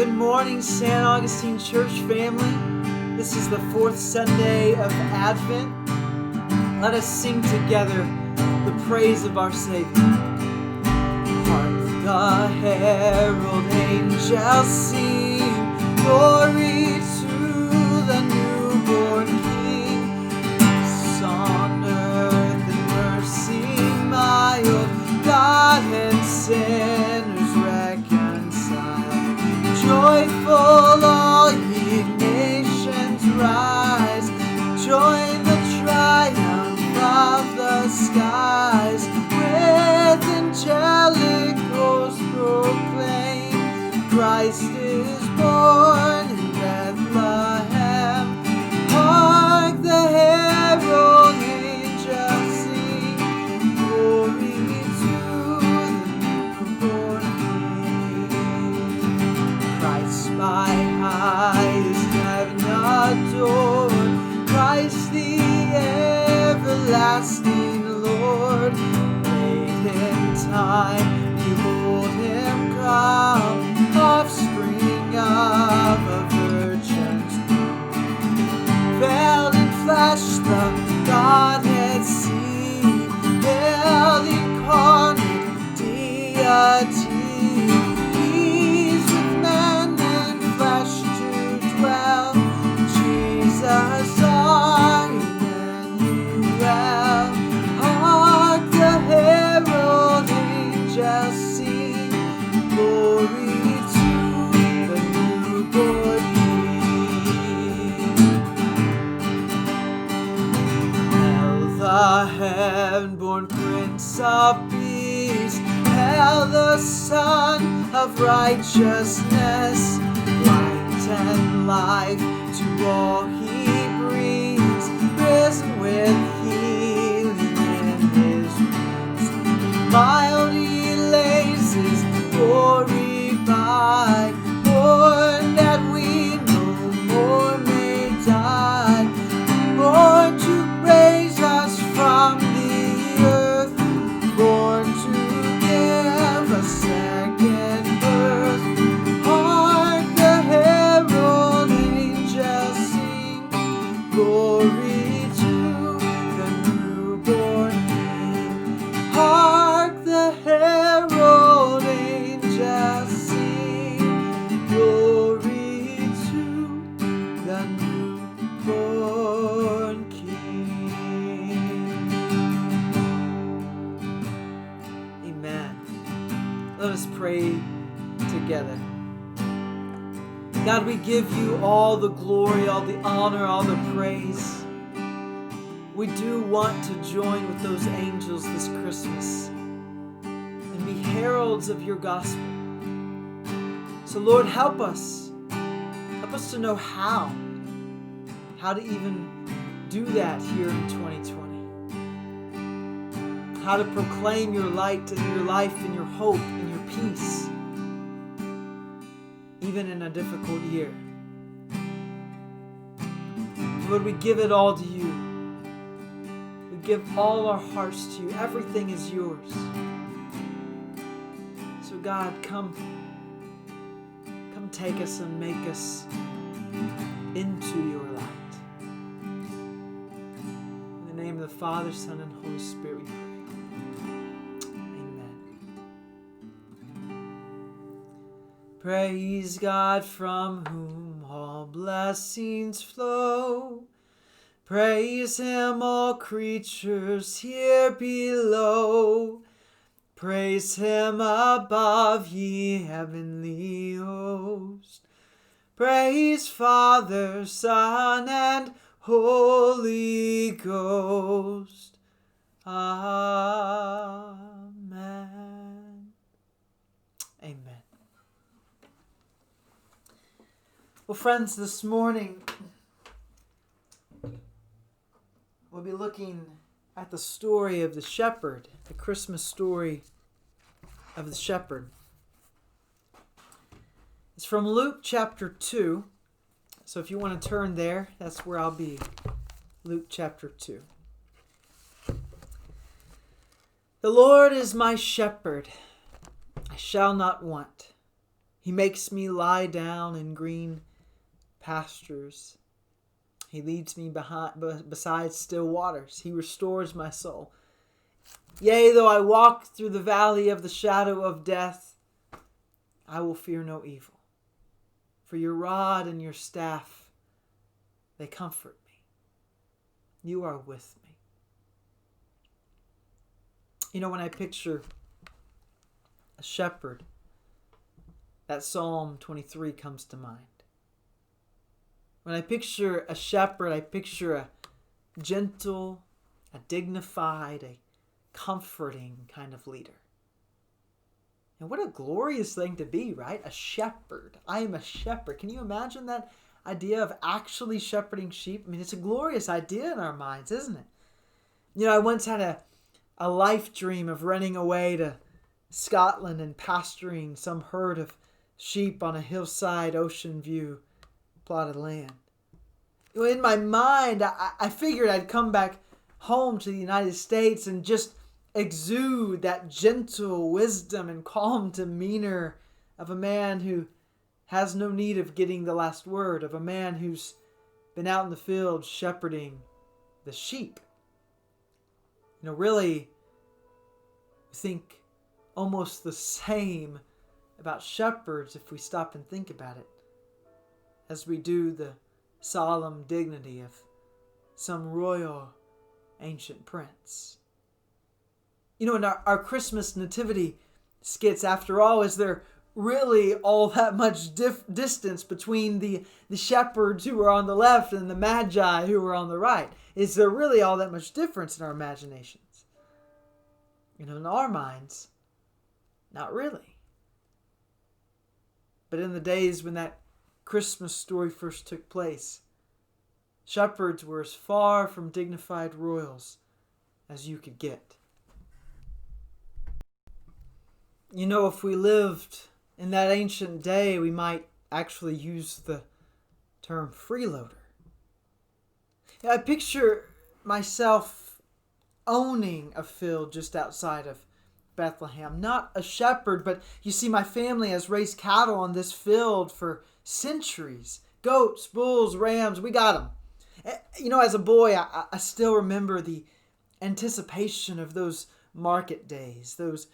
Good morning, St. Augustine Church family. This is the fourth Sunday of Advent. Let us sing together the praise of our Savior. Hark the herald angels sing, glory to the newborn King. Peace on earth and mercy mild, God and sinners reconciled. Joyful all ye nations rise, join the triumph of the skies. With angelic hosts proclaim, Christ is born in Bethlehem. Hark the herald angels sing, glory to the newborn King. Christ by highest heaven adored, Christ the everlasting Lord. Late in time, behold him come, offspring of a virgin's womb. Veiled in flesh, the Godhead see, veiled incarnate deity. He's with men in flesh to dwell, Jesus our Emmanuel. Hark the herald angels sing, glory to the newborn King. Hail the heaven-born Prince of Peace, hail the Son of Righteousness. Light and life to all he brings, risen with healing in his wings. Mild he lays his glory by, born that we no more may die, born to raise us from the earth, born to give a second birth. Hark the herald angels sing, glory to the newborn King. Hark the herald angels sing, glory to the newborn King. Amen. Let us pray together. God, we give you all the glory, all the honor, all the praise. We do want to join with those angels this Christmas and be heralds of your gospel. So Lord, help us. Help us to know how to even do that here in 2020. How to proclaim your light and your life and your hope and your peace, even in a difficult year. Lord, we give it all to you. We give all our hearts to you. Everything is yours. So God, come take us and make us into your light. In the name of the Father, Son, and Holy Spirit we pray. Praise God from whom all blessings flow. Praise him, all creatures here below. Praise him above, ye heavenly host. Praise Father, Son, and Holy Ghost. Amen. Amen. Well, friends, this morning we'll be looking at the story of the shepherd, the Christmas story of the shepherd. It's from Luke chapter 2. So if you want to turn there, that's where I'll be. Luke chapter 2. The Lord is my shepherd. I shall not want. He makes me lie down in green pastures. He leads me beside still waters. He restores my soul. Yea, though I walk through the valley of the shadow of death, I will fear no evil. For your rod and your staff, they comfort me. You are with me. You know, when I picture a shepherd, that Psalm 23 comes to mind. When I picture a shepherd, I picture a gentle, a dignified, a comforting kind of leader. And what a glorious thing to be, right? A shepherd. I am a shepherd. Can you imagine that idea of actually shepherding sheep? I mean, it's a glorious idea in our minds, isn't it? You know, I once had a life dream of running away to Scotland and pasturing some herd of sheep on a hillside, ocean view plot of land. In my mind, I figured I'd come back home to the United States and just exude that gentle wisdom and calm demeanor of a man who has no need of getting the last word, of a man who's been out in the field shepherding the sheep. You know, really, I think almost the same about shepherds if we stop and think about it, as we do the solemn dignity of some royal ancient prince. You know, in our Christmas nativity skits, after all, is there really all that much distance between the shepherds who are on the left and the magi who are on the right? Is there really all that much difference in our imaginations? You know, in our minds, not really. But in the days when that Christmas story first took place, shepherds were as far from dignified royals as you could get. You know, if we lived in that ancient day, we might actually use the term freeloader. I picture myself owning a field just outside of Bethlehem. Not a shepherd, but you see, my family has raised cattle on this field for centuries. Goats, bulls, rams, we got them. You know, as a boy, I still remember the anticipation of those market days, those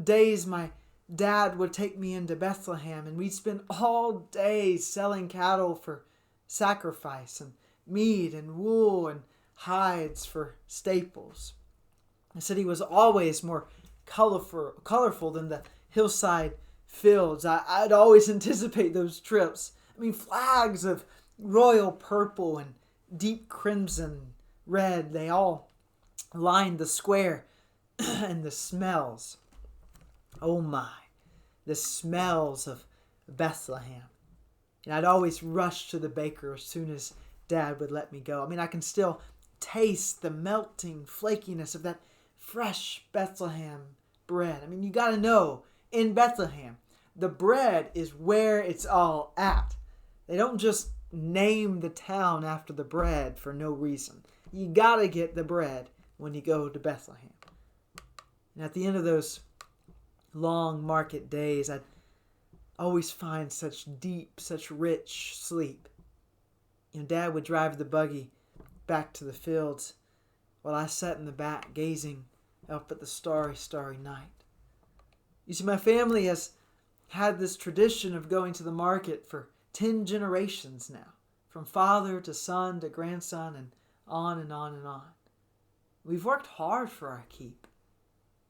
days my dad would take me into Bethlehem and we'd spend all day selling cattle for sacrifice and meat and wool and hides for staples. The city was always more colorful than the hillside fields. I'd always anticipate those trips. I mean, flags of royal purple and deep crimson red, they all lined the square. And the smells, oh my, the smells of Bethlehem. And I'd always rush to the baker as soon as Dad would let me go. I mean, I can still taste the melting flakiness of that fresh Bethlehem bread. I mean, you got to know, in Bethlehem, the bread is where it's all at. They don't just name the town after the bread for no reason. You got to get the bread when you go to Bethlehem. And at the end of those long market days, I'd always find such deep, such rich sleep. You know, Dad would drive the buggy back to the fields while I sat in the back gazing up at the starry, starry night. You see, my family has had this tradition of going to the market for 10 generations now, from father to son to grandson and on and on and on. We've worked hard for our keep.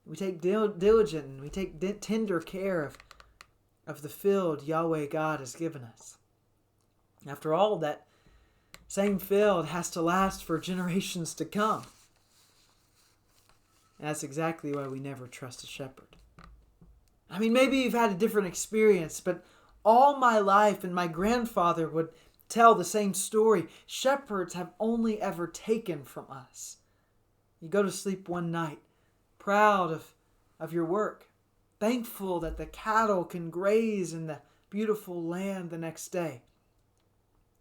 We take diligent and we take tender care of the field Yahweh God has given us. After all, that same field has to last for generations to come. And that's exactly why we never trust a shepherd. I mean, maybe you've had a different experience, but all my life, and my grandfather would tell the same story, shepherds have only ever taken from us. You go to sleep one night, proud of your work, thankful that the cattle can graze in the beautiful land the next day.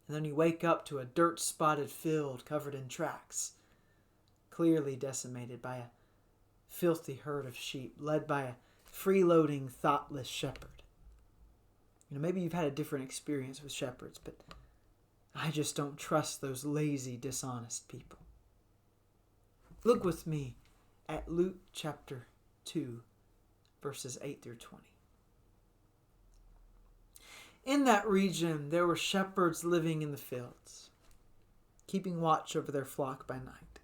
And then you wake up to a dirt-spotted field covered in tracks, clearly decimated by a filthy herd of sheep, led by a freeloading, thoughtless shepherd. Maybe you've had a different experience with shepherds, but I just don't trust those lazy, dishonest people. Look with me at Luke chapter 2, verses 8 through 20. In that region, there were shepherds living in the fields, keeping watch over their flock by night.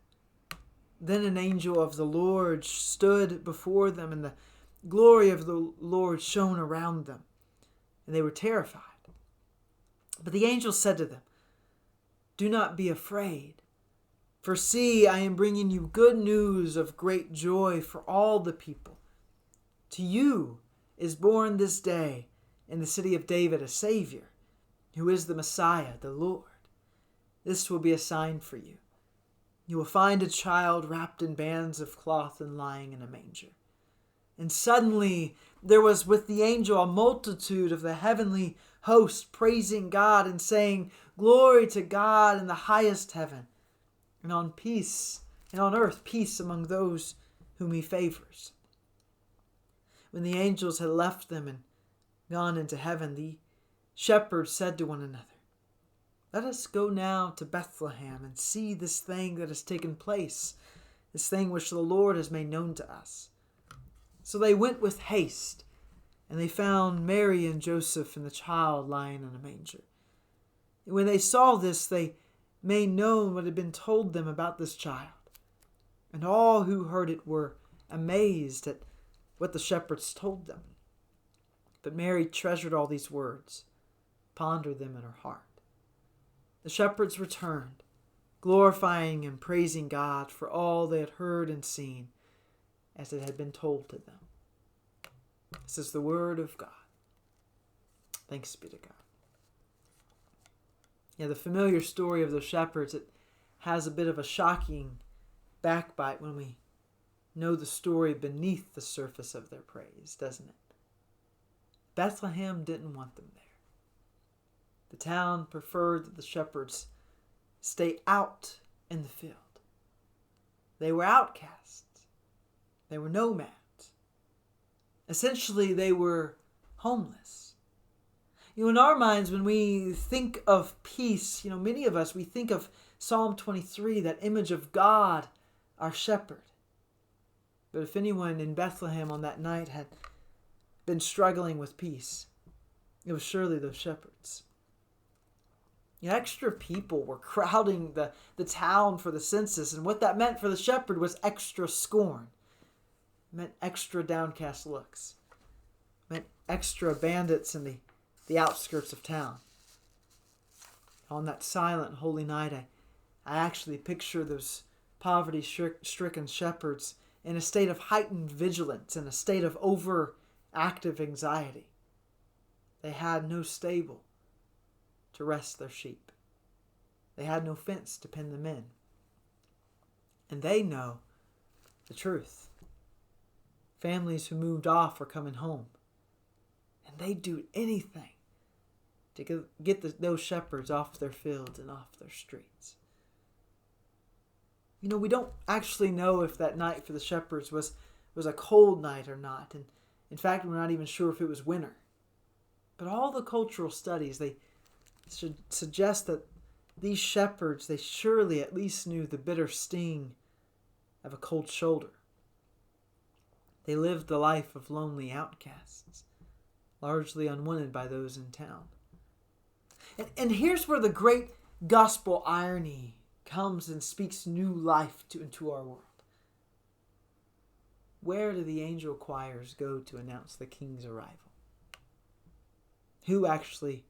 Then an angel of the Lord stood before them, and the glory of the Lord shone around them, and they were terrified. But the angel said to them, "Do not be afraid, for see, I am bringing you good news of great joy for all the people. To you is born this day in the city of David a Savior, who is the Messiah, the Lord. This will be a sign for you. You will find a child wrapped in bands of cloth and lying in a manger." And suddenly there was with the angel a multitude of the heavenly host praising God and saying, "Glory to God in the highest heaven, and on earth peace among those whom he favors." When the angels had left them and gone into heaven, the shepherds said to one another, "Let us go now to Bethlehem and see this thing that has taken place, this thing which the Lord has made known to us." So they went with haste, and they found Mary and Joseph and the child lying in a manger. And when they saw this, they made known what had been told them about this child. And all who heard it were amazed at what the shepherds told them. But Mary treasured all these words, pondered them in her heart. The shepherds returned, glorifying and praising God for all they had heard and seen, as it had been told to them. This is the word of God. Thanks be to God. The familiar story of the shepherds, it has a bit of a shocking backbite when we know the story beneath the surface of their praise, doesn't it? Bethlehem didn't want them there. The town preferred that the shepherds stay out in the field. They were outcasts. They were nomads. Essentially, they were homeless. In our minds, when we think of peace, many of us, we think of Psalm 23, that image of God, our shepherd. But if anyone in Bethlehem on that night had been struggling with peace, it was surely those shepherds. Extra people were crowding the town for the census, and what that meant for the shepherd was extra scorn. It meant extra downcast looks. It meant extra bandits in the outskirts of town. On that silent, holy night, I actually picture those poverty-stricken shepherds in a state of heightened vigilance, in a state of overactive anxiety. They had no stable to rest their sheep. They had no fence to pen them in. And they know the truth. Families who moved off are coming home. And they'd do anything to get those shepherds off their fields and off their streets. We don't actually know if that night for the shepherds was a cold night or not. And in fact, we're not even sure if it was winter. But all the cultural studies, they should suggest that these shepherds, they surely at least knew the bitter sting of a cold shoulder. They lived the life of lonely outcasts, largely unwanted by those in town. And here's where the great gospel irony comes and speaks new life into our world. Where do the angel choirs go to announce the king's arrival? Who actually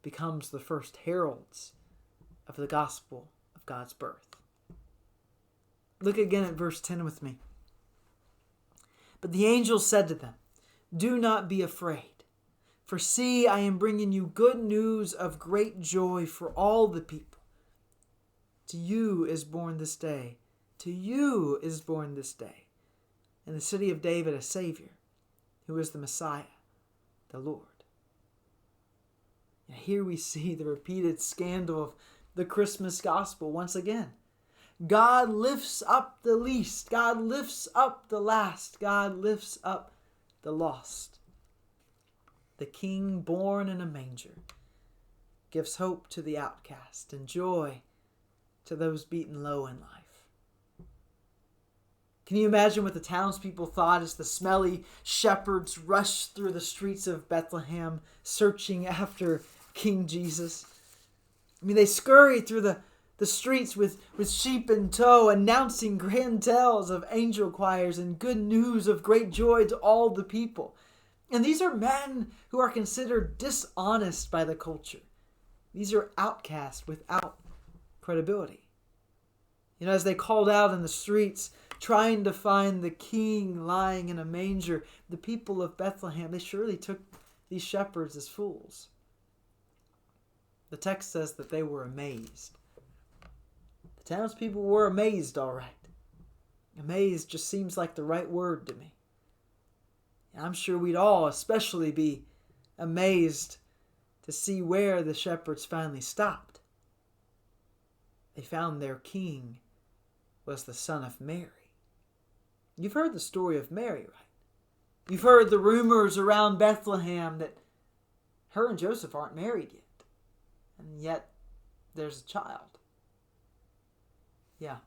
becomes the first heralds of the gospel of God's birth? Look again at verse 10 with me. But the angel said to them, "Do not be afraid, for see, I am bringing you good news of great joy for all the people. To you is born this day in the city of David a Savior, who is the Messiah, the Lord." And here we see the repeated scandal of the Christmas gospel once again. God lifts up the least. God lifts up the last. God lifts up the lost. the King born in a manger, gives hope to the outcast and joy to those beaten low in life. Can you imagine what the townspeople thought as the smelly shepherds rushed through the streets of Bethlehem searching after King Jesus? I mean, they scurried through the streets with sheep in tow, announcing grand tales of angel choirs and good news of great joy to all the people. And these are men who are considered dishonest by the culture. These are outcasts without credibility. As they called out in the streets, trying to find the king lying in a manger, the people of Bethlehem, they surely took these shepherds as fools. The text says that they were amazed. The townspeople were amazed, all right. Amazed just seems like the right word to me. I'm sure we'd all especially be amazed to see where the shepherds finally stopped. They found their king was the son of Mary. You've heard the story of Mary, right? You've heard the rumors around Bethlehem that her and Joseph aren't married yet. And yet there's a child. Yeah,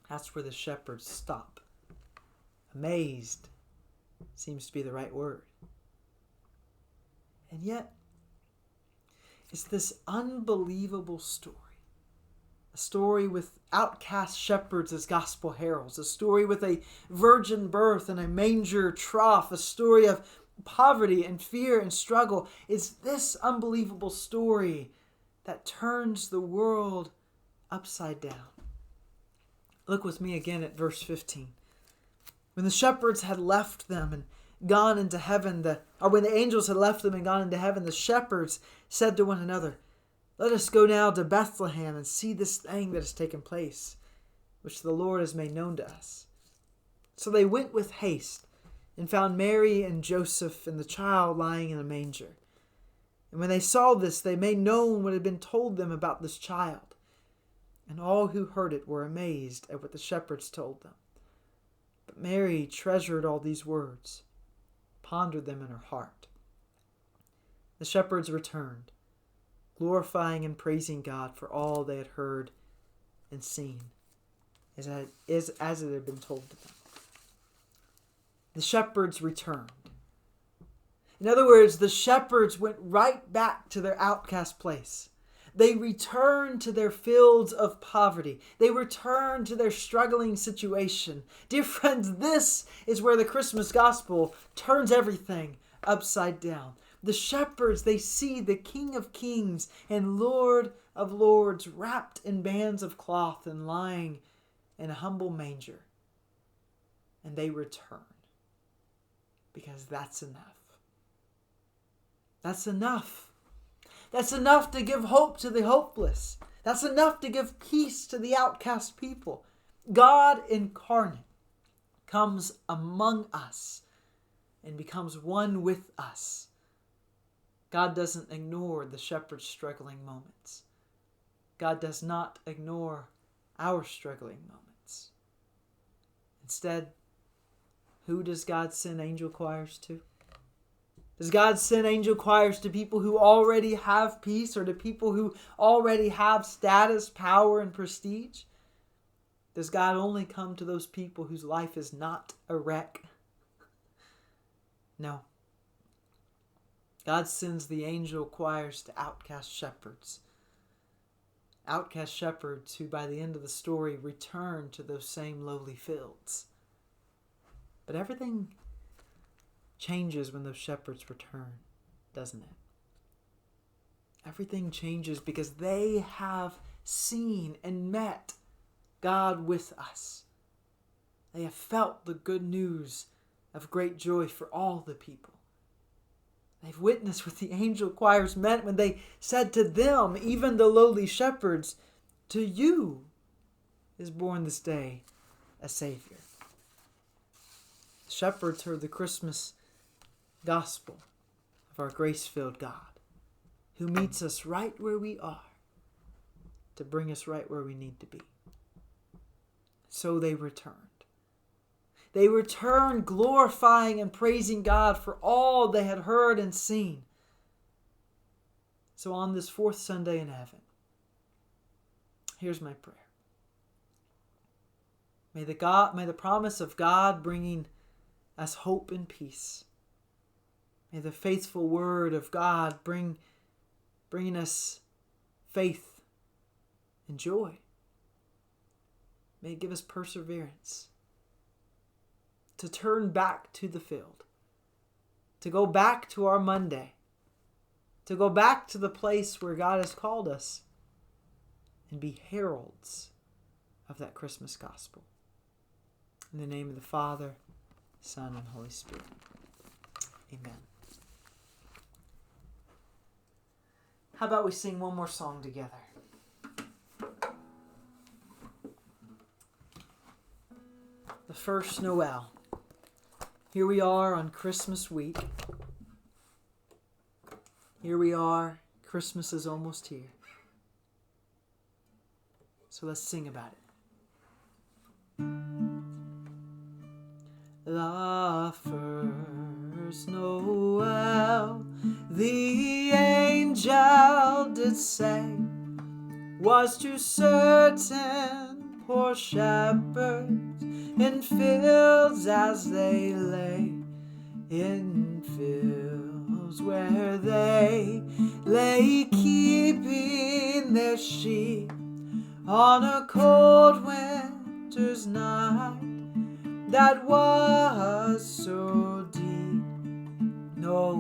that's where the shepherds stop. Amazed seems to be the right word. And yet, it's this unbelievable story. A story with outcast shepherds as gospel heralds. A story with a virgin birth and a manger trough. A story of poverty and fear and struggle. It's this unbelievable story that turns the world upside down. Look with me again at verse 15. When the shepherds had left them and gone into heaven, when the angels had left them and gone into heaven, the shepherds said to one another, "Let us go now to Bethlehem and see this thing that has taken place, which the Lord has made known to us." So they went with haste and found Mary and Joseph and the child lying in a manger. And when they saw this, they made known what had been told them about this child. And all who heard it were amazed at what the shepherds told them. But Mary treasured all these words, pondered them in her heart. The shepherds returned, glorifying and praising God for all they had heard and seen, as it had been told to them. The shepherds returned. In other words, the shepherds went right back to their outcast place. They returned to their fields of poverty. They returned to their struggling situation. Dear friends, this is where the Christmas gospel turns everything upside down. The shepherds, they see the King of Kings and Lord of Lords wrapped in bands of cloth and lying in a humble manger. And they return. Because that's enough. That's enough. That's enough to give hope to the hopeless. That's enough to give peace to the outcast people. God incarnate comes among us and becomes one with us. God doesn't ignore the shepherd's struggling moments. God does not ignore our struggling moments. Instead, who does God send angel choirs to? Does God send angel choirs to people who already have peace or to people who already have status, power, and prestige? Does God only come to those people whose life is not a wreck? No. God sends the angel choirs to outcast shepherds. Outcast shepherds who by the end of the story return to those same lowly fields. But everything changes when those shepherds return, doesn't it? Everything changes because they have seen and met God with us. They have felt the good news of great joy for all the people. They've witnessed what the angel choirs meant when they said to them, even the lowly shepherds, "To you is born this day a Savior." The shepherds heard the Christmas gospel of our grace-filled God, who meets us right where we are to bring us right where we need to be. So they returned. they returned glorifying and praising God for all they had heard and seen. So on this fourth Sunday in heaven, here's my prayer. May the promise of God bringing us hope and peace. May the faithful word of God bringing us faith and joy. May it give us perseverance to turn back to the field, to go back to our Monday, to go back to the place where God has called us and be heralds of that Christmas gospel. In the name of the Father, Son, and Holy Spirit. Amen. How about we sing one more song together? The first Noel. Here we are on Christmas week. Here we are. Christmas is almost here. So let's sing about it. The first Noel, the angel did say, was to certain poor shepherds in fields as they lay, in fields where they lay keeping their sheep on a cold winter's night that was so deep. Noel,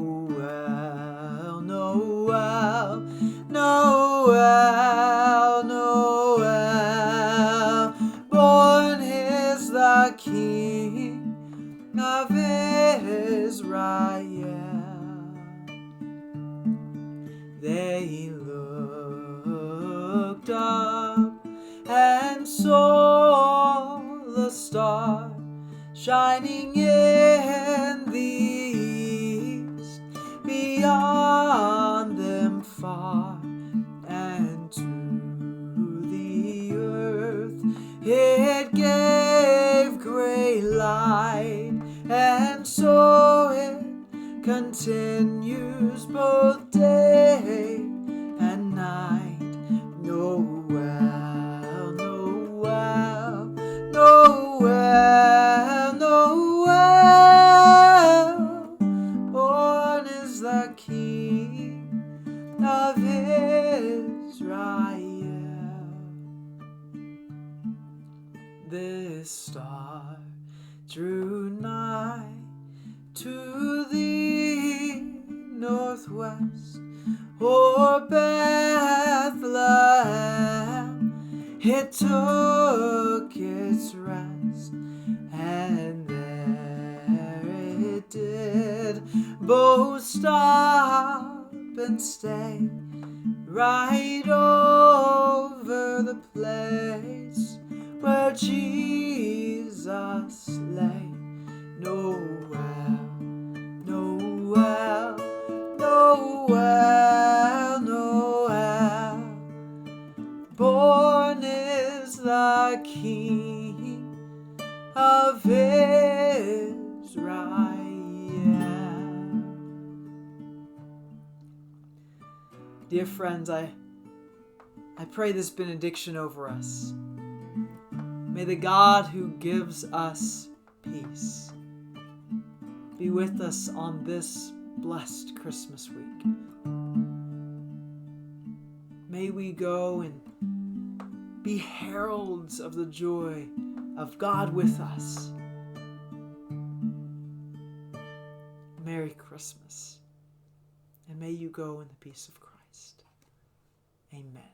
Noel, Noel, Noel, born is the King of Israel. They looked up and saw the star shining in the east, beyond them far, and to the earth it gave great light, and so it continues both day and night. Noel, Noel, Noel, Noel, born is the King of Israel. This star drew nigh to the northwest, o'er Bethlehem it took its rest, and there it did both stop and stay, right over the place where Jesus lay. Noel, Noel, Noel, Noel, born is the King of Israel. Dear friends, I pray this benediction over us. May the God who gives us peace be with us on this blessed Christmas week. May we go and be heralds of the joy of God with us. Merry Christmas, and may you go in the peace of Christ. Amen.